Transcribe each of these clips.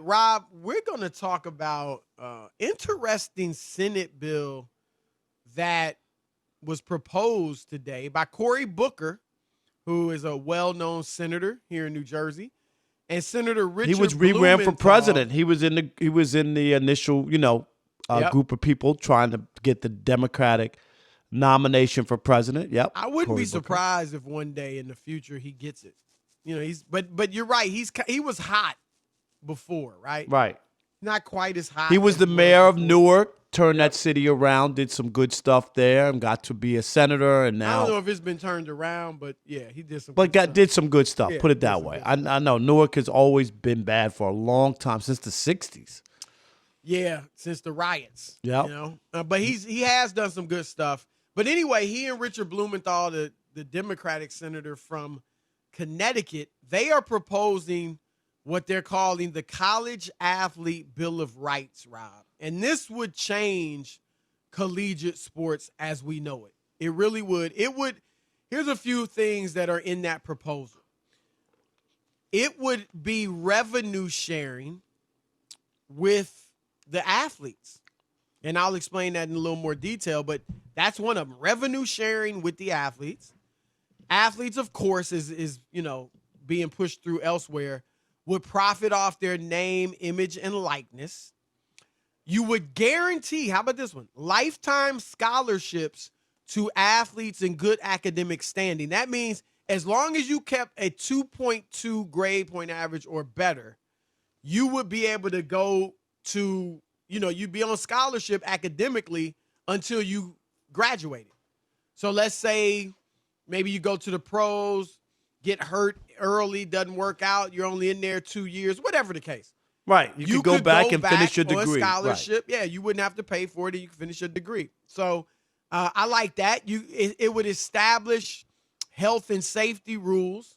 Rob, we're going to talk about interesting Senate bill that was proposed today by Cory Booker, who is a well-known senator here in New Jersey, and Senator Richard He was re-ran for Blumenthal. president. He was in the initial, group of people trying to get the Democratic nomination for president. Yep. I wouldn't Cory be Booker. surprised if one day in the future he gets it. But you're right. He was hot before, right? Right. Not quite as hot. He was as the mayor of before. Newark, turned that city around, did some good stuff there, and got to be a senator. And I don't know now, if it's been turned around, but yeah, he did some. but good stuff. did some good stuff. Yeah, Put it did that some way. good I know Newark has always been bad for a long time, since the '60s. Yeah, since the riots. Yep. But he has done some good stuff. But anyway, he and Richard Blumenthal, the Democratic senator from Connecticut, they are proposing what they're calling the College Athlete Bill of Rights, Rob. And this would change collegiate sports as we know it. It really would. Here's a few things that are in that proposal. It would be revenue sharing with the athletes. And I'll explain that in a little more detail, but that's one of them. Revenue sharing with the athletes. Athletes, of course, is being pushed through elsewhere, would profit off their name, image, and likeness. You would guarantee, how about this one? Lifetime scholarships to athletes in good academic standing. That means as long as you kept a 2.2 grade point average or better, you would be able to go to, you'd be on scholarship academically until you graduated. So let's say maybe you go to the pros, get hurt early, doesn't work out, you're only in there 2 years, whatever the case. Right. You could go back and finish your degree. On scholarship. Right. Yeah, you wouldn't have to pay for it and you can finish your degree. So I like that. It would establish health and safety rules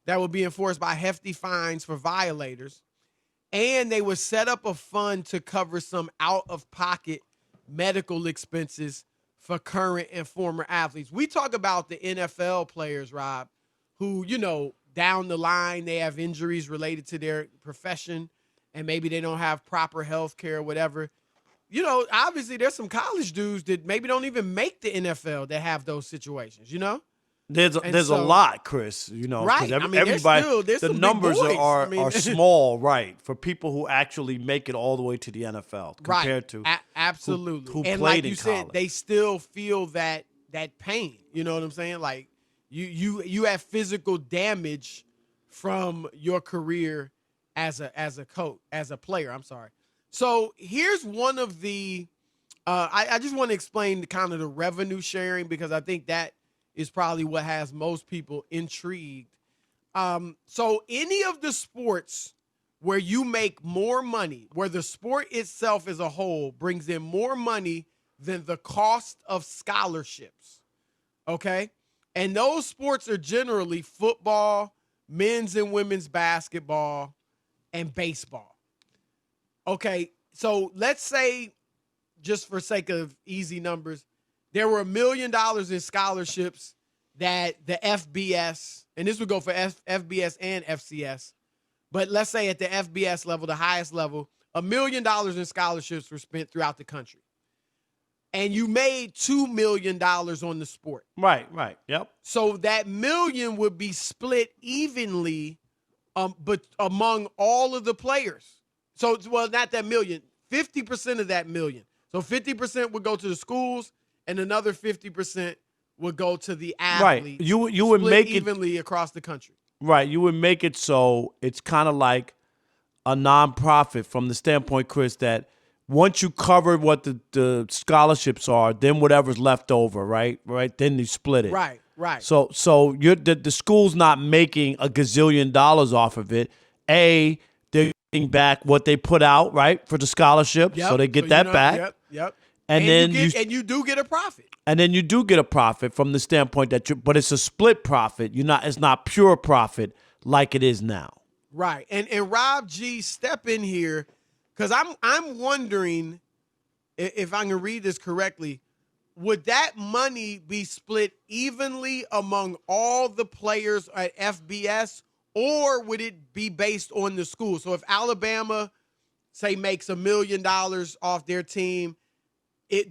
that would be enforced by hefty fines for violators. And they would set up a fund to cover some out-of-pocket medical expenses for current and former athletes. We talk about the NFL players, Rob, who, down the line, they have injuries related to their profession and maybe they don't have proper health care or whatever. Obviously there's some college dudes that maybe don't even make the NFL that have those situations, There's a lot, Chris. Right. Everybody, there's the some numbers big boys. are small, right, for people who actually make it all the way to the NFL compared to absolutely. who and played like you in said, college. they still feel that pain. You know what I'm saying? Like you have physical damage from your career as a coach, as a player. I'm sorry. So here's one of the. I just want to explain the kind of the revenue sharing because I think that is probably what has most people intrigued. So any of the sports where you make more money, where the sport itself as a whole brings in more money than the cost of scholarships, okay? And those sports are generally football, men's and women's basketball, and baseball. Okay, so let's say, just for sake of easy numbers, there were $1 million in scholarships that the FBS, and this would go for FBS and FCS, but let's say at the FBS level, the highest level, $1 million in scholarships were spent throughout the country. And you made $2 million on the sport. Right, yep. So that million would be split evenly but among all of the players. So, well, not that million, 50% of that million. So 50% would go to the schools, and another 50% would go to the athletes. Right. You would make it evenly across the country. Right. You would make it so it's kind of like a nonprofit from the standpoint, Chris, that once you cover what the scholarships are, then whatever's left over, right? Then you split it. Right. So the school's not making a gazillion dollars off of it. They're getting back what they put out, right, for the scholarship, so they get that back. Yep. And then you do get a profit. And then you do get a profit from the standpoint but it's a split profit. It's not pure profit like it is now. Right. And Rob G, step in here, because I'm wondering if I can read this correctly. Would that money be split evenly among all the players at FBS, or would it be based on the school? So if Alabama say makes $1 million off their team,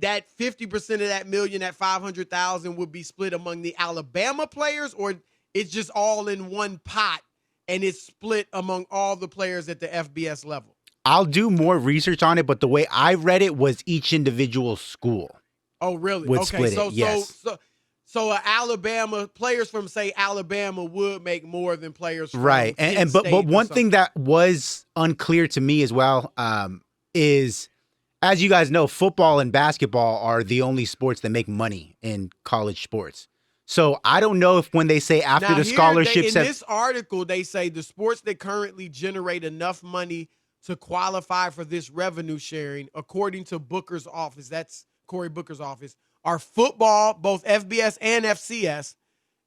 that 50% of that million, that 500,000 would be split among the Alabama players, or it's just all in one pot and it's split among all the players at the FBS level? I'll do more research on it, but the way I read it was each individual school. Oh, really? Would okay, split it, yes. So Alabama players from, say, Alabama would make more than players from right. Kent But State one thing that was unclear to me as well is, as you guys know, football and basketball are the only sports that make money in college sports. So I don't know if when they say after now the scholarships in this article, they say the sports that currently generate enough money to qualify for this revenue sharing, according to Booker's office, that's Cory Booker's office, are football, both FBS and FCS,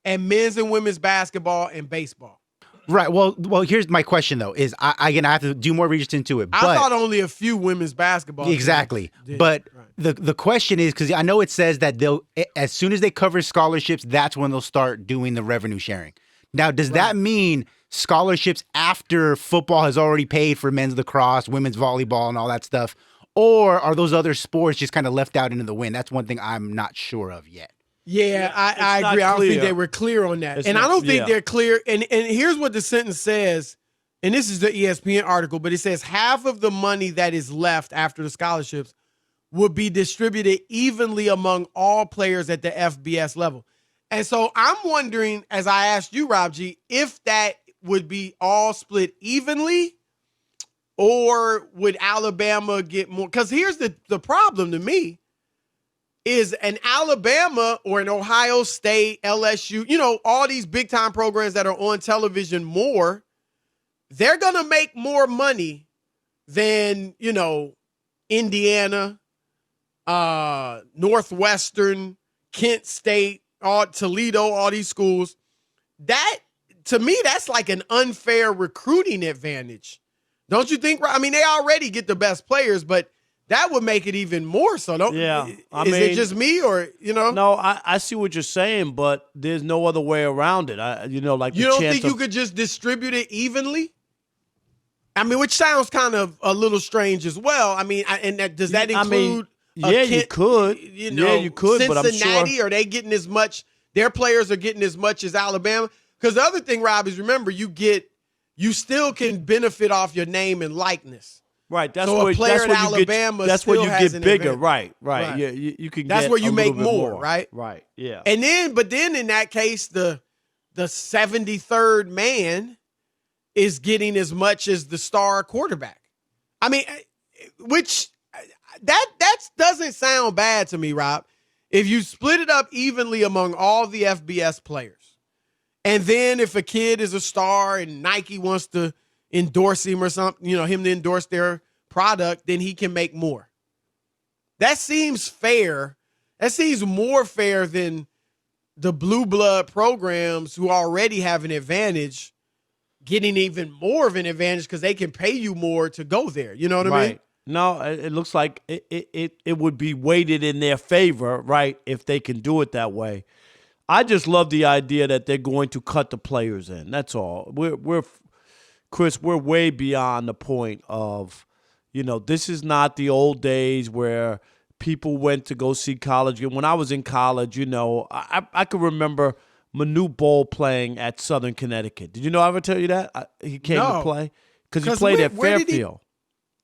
and men's and women's basketball and baseball. Right. Well, here's my question though: is I have to do more research into it. But I thought only a few women's basketball. Exactly. But right. the question is, because I know it says that they'll, as soon as they cover scholarships, that's when they'll start doing the revenue sharing. Now, does that mean scholarships after football has already paid for men's lacrosse, women's volleyball, and all that stuff? Or are those other sports just kind of left out into the wind? That's one thing I'm not sure of yet. Yeah, I agree. I don't think they were clear on that. I don't think they're clear. And here's what the sentence says, and this is the ESPN article, but it says half of the money that is left after the scholarships would be distributed evenly among all players at the FBS level. And so I'm wondering, as I asked you, Rob G, if that would be all split evenly, or would Alabama get more? Because here's the problem to me. Is an Alabama or an Ohio State, LSU, all these big time programs that are on television more, they're going to make more money than, Indiana, Northwestern, Kent State, Toledo, all these schools. That, to me, that's like an unfair recruiting advantage. Don't you think? I mean, they already get the best players, but that would make it even more so. Is it just me or, No, I see what you're saying, but there's no other way around it. You don't think you could just distribute it evenly? I mean, which sounds kind of a little strange as well. I mean, does that include? You could. You could. Cincinnati, but I'm sure. Are they getting as much? Their players are getting as much as Alabama. Because the other thing, Rob, is remember you still can benefit off your name and likeness. Right, that's so where a player that's in where Alabama. That's where you get bigger. Advantage. Right. Yeah, you can. That's get where you make bit more. Right. Yeah. But then in that case, the 73rd man is getting as much as the star quarterback. I mean, which that doesn't sound bad to me, Rob. If you split it up evenly among all the FBS players, and then if a kid is a star and Nike wants to endorse him or something, him to endorse their product, then he can make more. That seems fair. That seems more fair than the blue blood programs who already have an advantage getting even more of an advantage because they can pay you more to go there. You know what I mean? No, it looks like it would be weighted in their favor, right, if they can do it that way. I just love the idea that they're going to cut the players in. That's all. Chris, we're way beyond the point of, this is not the old days where people went to go see college. When I was in college, I could remember Manu Bowl playing at Southern Connecticut. Did I ever tell you that? He came to play? Because he played at Fairfield.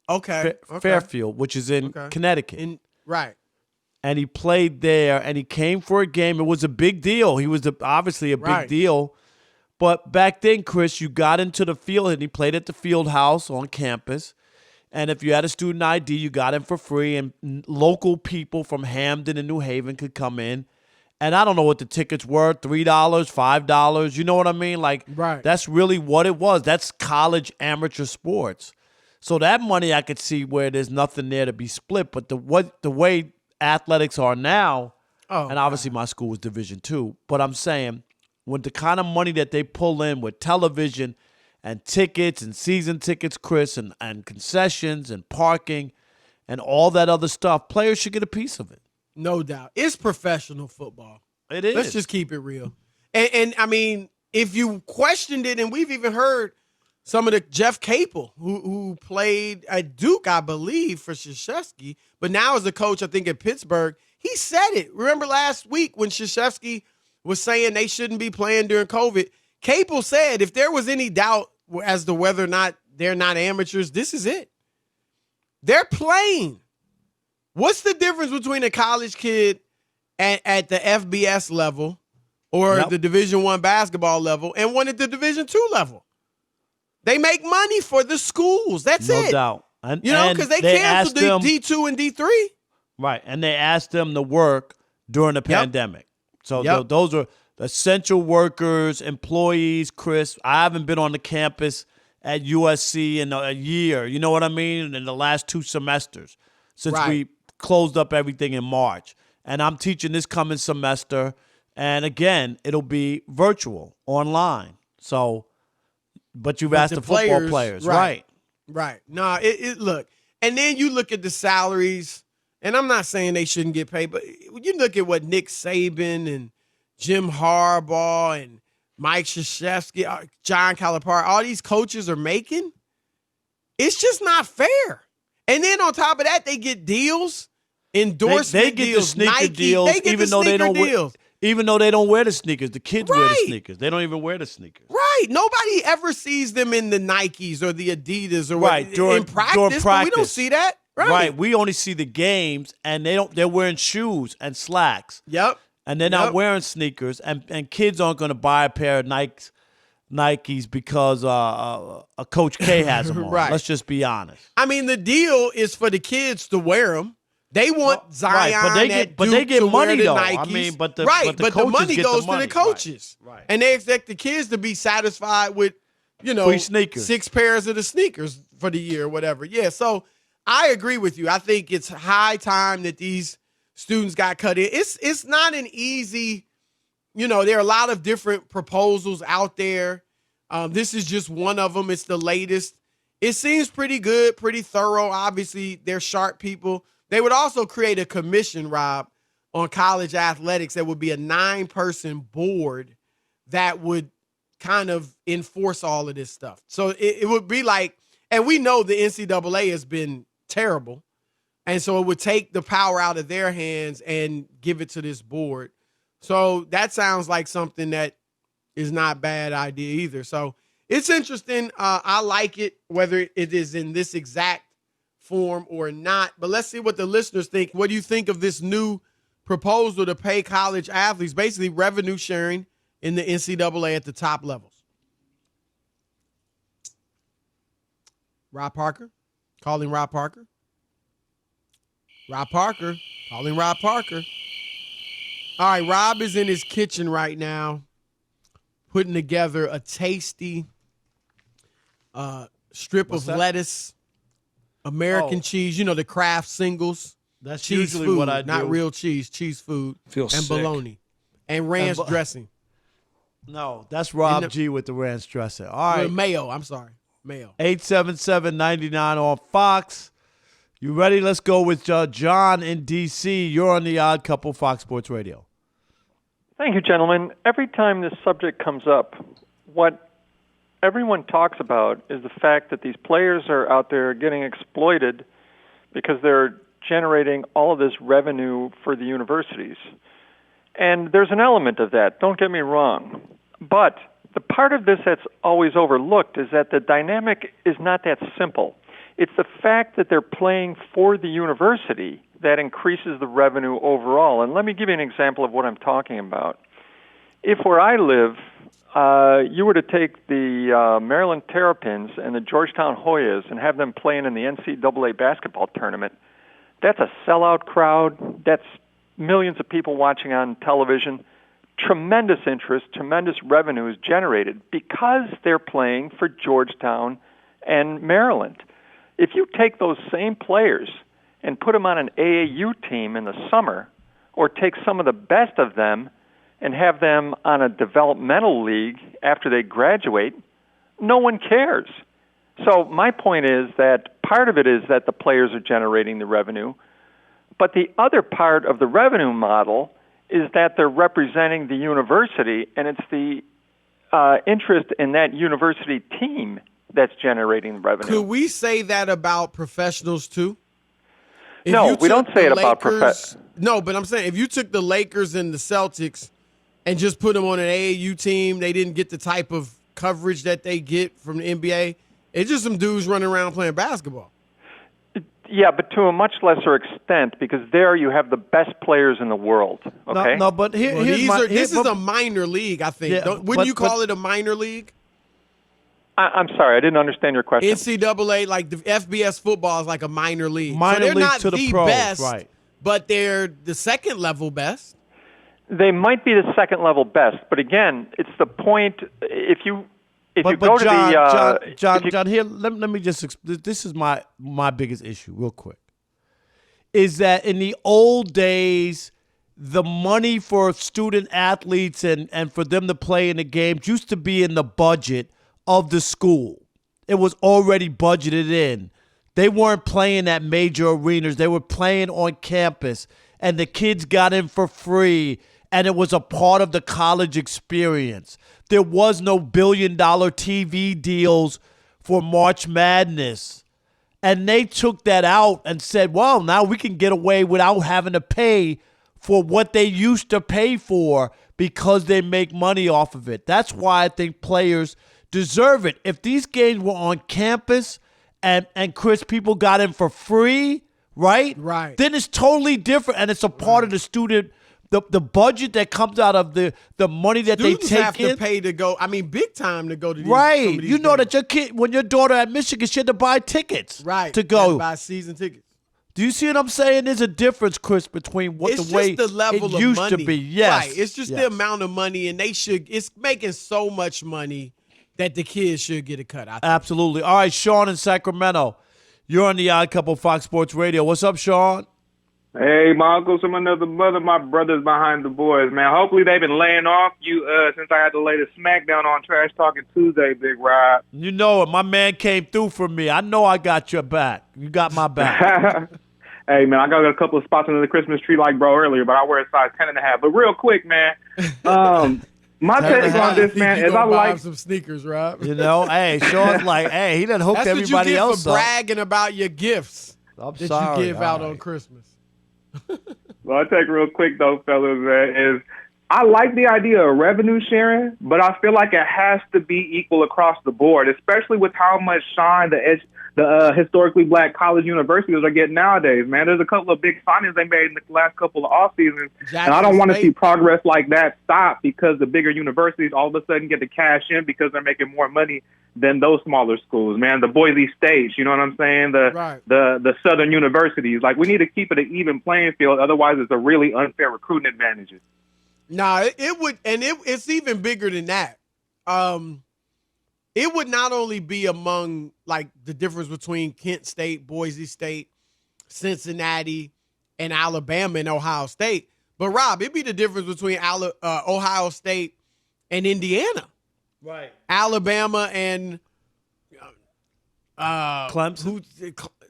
Okay. Fairfield, which is in Connecticut. Right. And he played there, and he came for a game. It was a big deal. He was obviously a big deal. But back then, Chris, you got into the field, and he played at the field house on campus. And if you had a student ID, you got in for free, and local people from Hamden and New Haven could come in. And I don't know what the tickets were, $3, $5. You know what I mean? That's really what it was. That's college amateur sports. So that money I could see where there's nothing there to be split. But the way athletics are now, and obviously my school was Division II, but I'm saying with the kind of money that they pull in with television and tickets and season tickets, Chris, and concessions and parking and all that other stuff, players should get a piece of it. No doubt. It's professional football. It is. Let's just keep it real. And I mean, if you questioned it, and we've even heard some of the Jeff Capel, who played at Duke, I believe, for Krzyzewski, but now is a coach, I think, at Pittsburgh. He said it. Remember last week when Krzyzewski was saying they shouldn't be playing during COVID? Capel said if there was any doubt as to whether or not they're not amateurs, this is it. They're playing. What's the difference between a college kid at the FBS level or the Division I basketball level and one at the Division II level? They make money for the schools. That's it. No doubt. And, because they canceled D2 and D3. Right, and they asked them to work during the pandemic. So those are essential workers, employees, Chris. I haven't been on the campus at USC in a year, you know what I mean, in the last 2 semesters since we closed up everything in March. And I'm teaching this coming semester, and again, it'll be virtual, online. So, but you've asked the football players, right? Right. No, look, and then you look at the salaries, and I'm not saying they shouldn't get paid, but you look at what Nick Saban and Jim Harbaugh and Mike Krzyzewski, John Calipari, all these coaches are making. It's just not fair. And then on top of that, they get deals, endorsement they get deals, the sneaker Nike, deals, they get even the though they sneaker don't deals. Even though they don't wear the sneakers, the kids wear the sneakers. They don't even wear the sneakers. Right. Nobody ever sees them in the Nikes or the Adidas or during in practice, but we don't see that. Right. We only see the games, and they're wearing shoes and slacks. Yep. And they're not wearing sneakers, and kids aren't going to buy a pair of Nikes because a Coach K has them on. Right. Let's just be honest. I mean, the deal is for the kids to wear them. They want Zion but they get money though. Nikes. I mean, but the money goes to the coaches, right. And they expect the kids to be satisfied with, free sneakers, 6 pairs of the sneakers for the year or whatever. Yeah, so I agree with you. I think it's high time that these students got cut in. It's not an easy, there are a lot of different proposals out there. This is just one of them. It's the latest. It seems pretty good, pretty thorough. Obviously, they're sharp people. They would also create a commission, Rob, on college athletics that would be a 9-person board that would kind of enforce all of this stuff. So it would be like, and we know the NCAA has been terrible, and so it would take the power out of their hands and give it to this board. So that sounds like something that is not a bad idea either. So it's interesting. I like it, whether it is in this exact form or not. But let's see what the listeners think. What do you think of this new proposal to pay college athletes, basically revenue sharing in the NCAA at the top levels? Rob Parker? Calling Rob Parker? Rob Parker? Calling Rob Parker. All right, Rob is in his kitchen right now putting together a tasty strip of lettuce, American cheese, the Kraft singles. That's cheese usually food, what I do. not real cheese food, Feels and sick. bologna, and ranch dressing. No, that's Rob G with the ranch dressing. All right. Mayo, I'm sorry. Mayo. 877-99 on Fox. You ready? Let's go with John in D.C. You're on the Odd Couple, Fox Sports Radio. Thank you, gentlemen. Every time this subject comes up, what everyone talks about is the fact that these players are out there getting exploited because they're generating all of this revenue for the universities. And there's an element of that, don't get me wrong. But the part of this that's always overlooked is that the dynamic is not that simple. It's the fact that they're playing for the university that increases the revenue overall. And let me give you an example of what I'm talking about. If where I live, you were to take the Maryland Terrapins and the Georgetown Hoyas and have them playing in the NCAA basketball tournament, that's a sellout crowd. That's millions of people watching on television. Tremendous interest, tremendous revenue is generated because they're playing for Georgetown and Maryland. If you take those same players and put them on an AAU team in the summer, or take some of the best of them and have them on a developmental league after they graduate, no one cares. So my point is that part of it is that the players are generating the revenue, but the other part of the revenue model is that they're representing the university, and it's the interest in that university team that's generating revenue. Could we say that about professionals too? If No, you we don't took say the it about No, but I'm saying if you took the Lakers and the Celtics and just put them on an AAU team, they didn't get the type of coverage that they get from the NBA. It's just some dudes running around playing basketball. Yeah, but to a much lesser extent, because there you have the best players in the world. Okay. No, but This is a minor league, I think. Yeah, Wouldn't you call it a minor league? I'm sorry, I didn't understand your question. NCAA, like the FBS football is like a minor league. Minor so they're league not to the the pros, best, right. but they're the second level best. They might be the second level best, but again, it's the point. If you go to John, here, let me just. This is my biggest issue, real quick, is that in the old days, the money for student athletes and for them to play in the games used to be in the budget of the school. It was already budgeted in. They weren't playing at major arenas. They were playing on campus, and the kids got in for free, and it was a part of the college experience. There was no billion-dollar TV deals for March Madness. And they took that out and said, well, now we can get away without having to pay for what they used to pay for because they make money off of it. That's why I think players deserve it. If these games were on campus and Chris, people got in for free, right? Right. Then it's totally different, and it's a part of the student, the budget that comes out of the money that Students they take have to pay to go. I mean, big time to go to these. Right. Some of these You know games. that your kid, when your daughter at Michigan, she had to buy tickets Right. to go. Buy season tickets. Do you see what I'm saying? There's a difference, Chris, between what It's the way just the level it used of money. to be. Yes. Right. It's just the Yes. amount of money, and it's making so much money that the kids should get a cut. I think. Absolutely. All right, Sean in Sacramento. You're on the Odd Couple Fox Sports Radio. What's up, Sean? Hey, my uncle, some another mother, my brothers behind the boys, man. Hopefully they've been laying off you since I had to lay the smackdown on Trash Talking Tuesday, Big Rob. You know it. My man came through for me. I know I got your back. You got my back. Hey, man, I got a couple of spots under the Christmas tree like bro earlier, but I wear a size 10.5. But real quick, man, my take on this, man, is I buy like some sneakers, Rob. You know, hey, Sean's like, hey, he done hooked That's what you everybody get else for up. bragging about your gifts I'm that sorry. you give out All on right. Christmas. Well, I'll take real quick, though, fellas, man, is I like the idea of revenue sharing, but I feel like it has to be equal across the board, especially with how much shine the historically black college universities are getting nowadays, man. There's a couple of big signings they made in the last couple of off seasons, and I don't want to see progress like that stop because the bigger universities all of a sudden get to cash in because they're making more money than those smaller schools, man. The Boise State, you know what I'm saying? The Southern universities. Like, we need to keep it an even playing field. Otherwise, it's a really unfair recruiting advantage. Nah, it would, and it's even bigger than that. It would not only be among like the difference between Kent State, Boise State, Cincinnati, and Alabama and Ohio State, but Rob, it'd be the difference between Ohio State and Indiana. Right. Alabama and Clemson.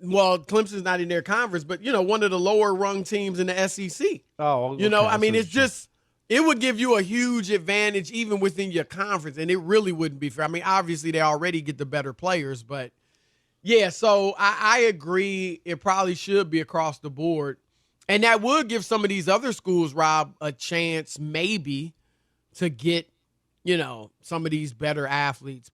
Clemson's not in their conference, but one of the lower rung teams in the SEC. Oh, okay. I mean, it's just it would give you a huge advantage even within your conference, and it really wouldn't be fair. I mean, obviously they already get the better players, but yeah. So I agree. It probably should be across the board, and that would give some of these other schools, Rob, a chance maybe to get some of these better athletes